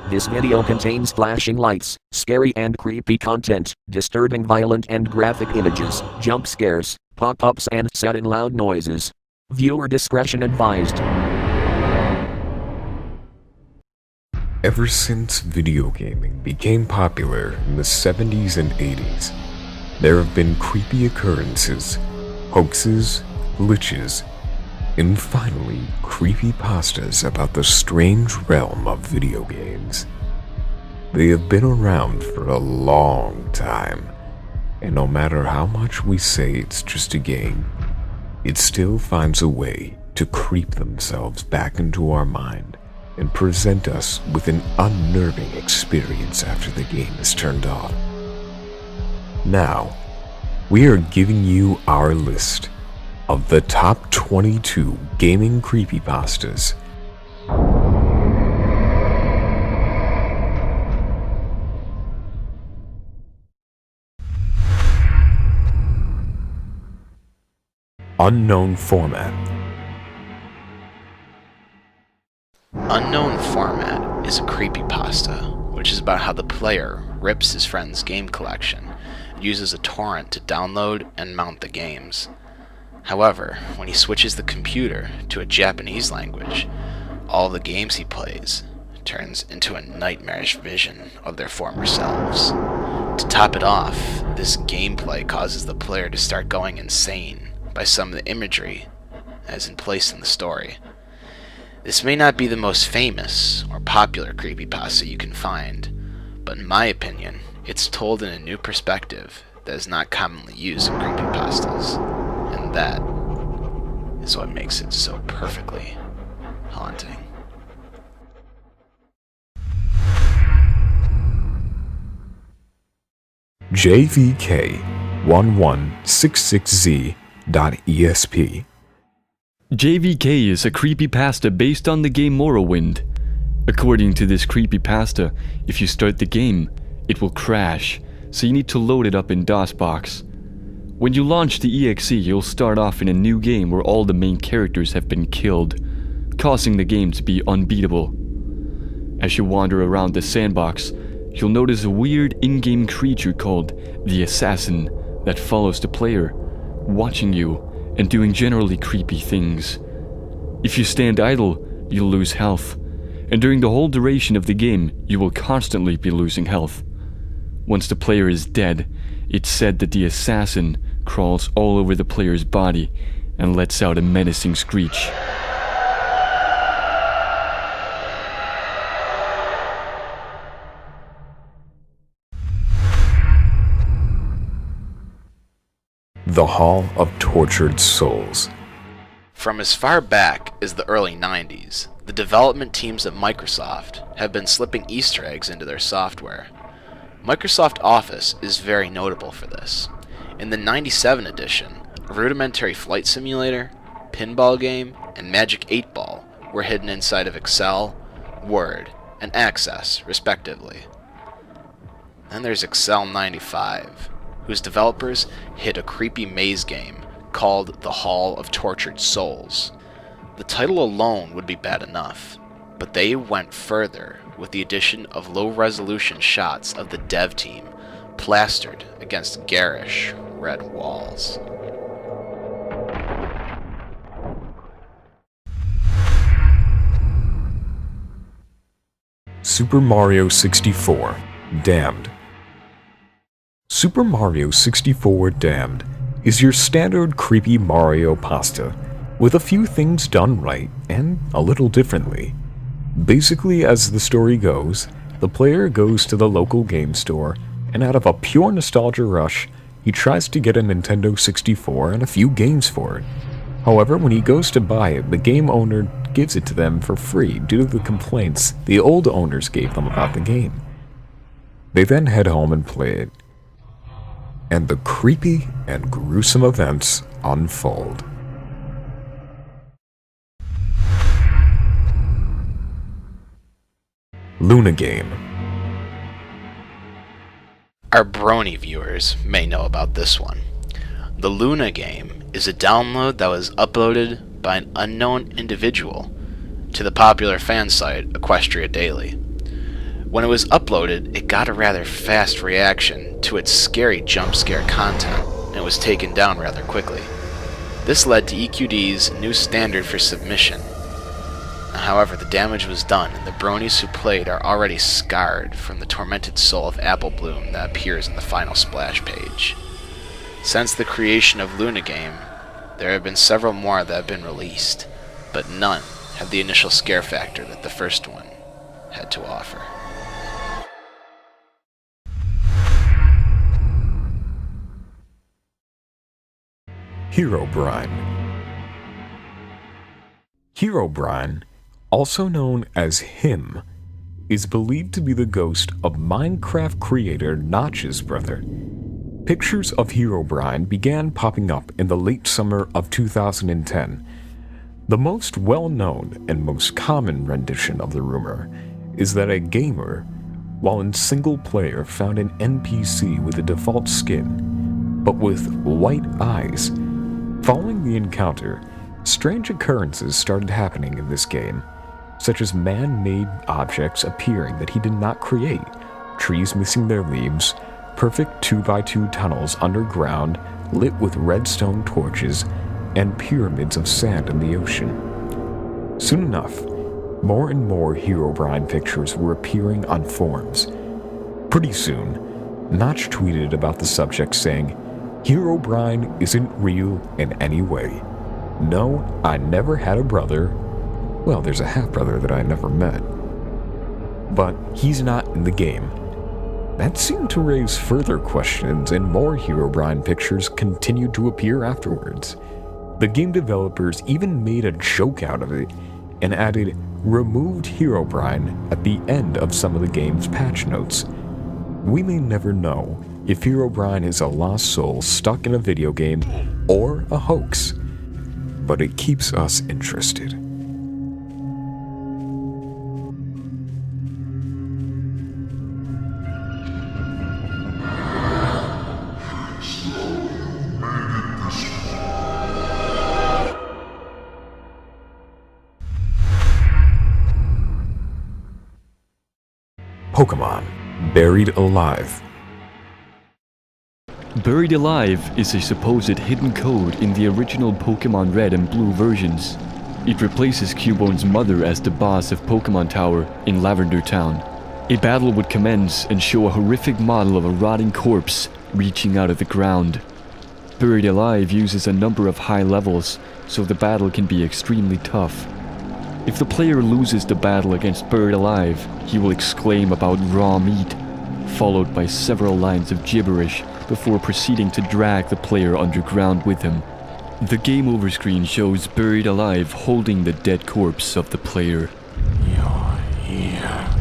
This video contains flashing lights, scary and creepy content, disturbing violent and graphic images, jump scares, pop-ups and sudden loud noises. Viewer discretion advised. Ever since video gaming became popular in the 70s and 80s, there have been creepy occurrences, hoaxes, glitches, and finally, creepypastas about the strange realm of video games. They have been around for a long time, and no matter how much we say it's just a game, it still finds a way to creep themselves back into our mind and present us with an unnerving experience after the game is turned off. Now, we are giving you our list of the top 22 gaming creepypastas. Unknown format. Unknown format is a creepypasta, which is about how the player rips his friend's game collection and uses a torrent to download and mount the games. However, when he switches the computer to a Japanese language, all the games he plays turns into a nightmarish vision of their former selves. To top it off, this gameplay causes the player to start going insane by some of the imagery that is in place in the story. This may not be the most famous or popular creepypasta you can find, but in my opinion, it's told in a new perspective that is not commonly used in creepypastas. And that is what makes it so perfectly haunting. JVK1166Z.ESP. JVK is a creepypasta based on the game Morrowind. According to this creepypasta, if you start the game, it will crash, so you need to load it up in DOSBox. When you launch the EXE, you'll start off in a new game where all the main characters have been killed, causing the game to be unbeatable. As you wander around the sandbox, you'll notice a weird in-game creature called the Assassin that follows the player, watching you and doing generally creepy things. If you stand idle, you'll lose health, and during the whole duration of the game, you will constantly be losing health. Once the player is dead, it's said that the assassin crawls all over the player's body and lets out a menacing screech. The Hall of Tortured Souls. From as far back as the early 90s, the development teams at Microsoft have been slipping Easter eggs into their software. Microsoft Office is very notable for this. In the 97 edition, a rudimentary flight simulator, pinball game, and Magic 8 Ball were hidden inside of Excel, Word, and Access, respectively. Then there's Excel 95, whose developers hid a creepy maze game called The Hall of Tortured Souls. The title alone would be bad enough, but they went further with the addition of low-resolution shots of the dev team plastered against garish red walls. Super Mario 64 Damned. Super Mario 64 Damned is your standard creepy Mario pasta, with a few things done right and a little differently. Basically, as the story goes, the player goes to the local game store, and out of a pure nostalgia rush, he tries to get a Nintendo 64 and a few games for it. However, when he goes to buy it, the game owner gives it to them for free due to the complaints the old owners gave them about the game. They then head home and play it, and the creepy and gruesome events unfold. Luna Game. Our Brony viewers may know about this one. The Luna Game is a download that was uploaded by an unknown individual to the popular fan site Equestria Daily. When it was uploaded, it got a rather fast reaction to its scary jump scare content, and it was taken down rather quickly. This led to EQD's new standard for submission. However, the damage was done, and the bronies who played are already scarred from the tormented soul of Apple Bloom that appears in the final splash page. Since the creation of Luna Game, there have been several more that have been released, but none have the initial scare factor that the first one had to offer. Herobrine. Herobrine, also known as Him, is believed to be the ghost of Minecraft creator Notch's brother. Pictures of Herobrine began popping up in the late summer of 2010. The most well-known and most common rendition of the rumor is that a gamer, while in single player, found an NPC with a default skin, but with white eyes. Following the encounter, strange occurrences started happening in this game, such as man-made objects appearing that he did not create, trees missing their leaves, perfect 2x2 tunnels underground lit with redstone torches, and pyramids of sand in the ocean. Soon enough, more and more Herobrine pictures were appearing on forums. Pretty soon, Notch tweeted about the subject saying, "Herobrine isn't real in any way. No, I never had a brother. Well, there's a half-brother that I never met. But he's not in the game." That seemed to raise further questions, and more Herobrine pictures continued to appear afterwards. The game developers even made a joke out of it and added "removed Herobrine" at the end of some of the game's patch notes. We may never know if Herobrine is a lost soul stuck in a video game or a hoax, but it keeps us interested. Pokemon Buried Alive. Buried Alive is a supposed hidden code in the original Pokemon Red and Blue versions. It replaces Cubone's mother as the boss of Pokemon Tower in Lavender Town. A battle would commence and show a horrific model of a rotting corpse reaching out of the ground. Buried Alive uses a number of high levels, so the battle can be extremely tough. If the player loses the battle against Buried Alive, he will exclaim about raw meat, followed by several lines of gibberish before proceeding to drag the player underground with him. The game over screen shows Buried Alive holding the dead corpse of the player. You're here.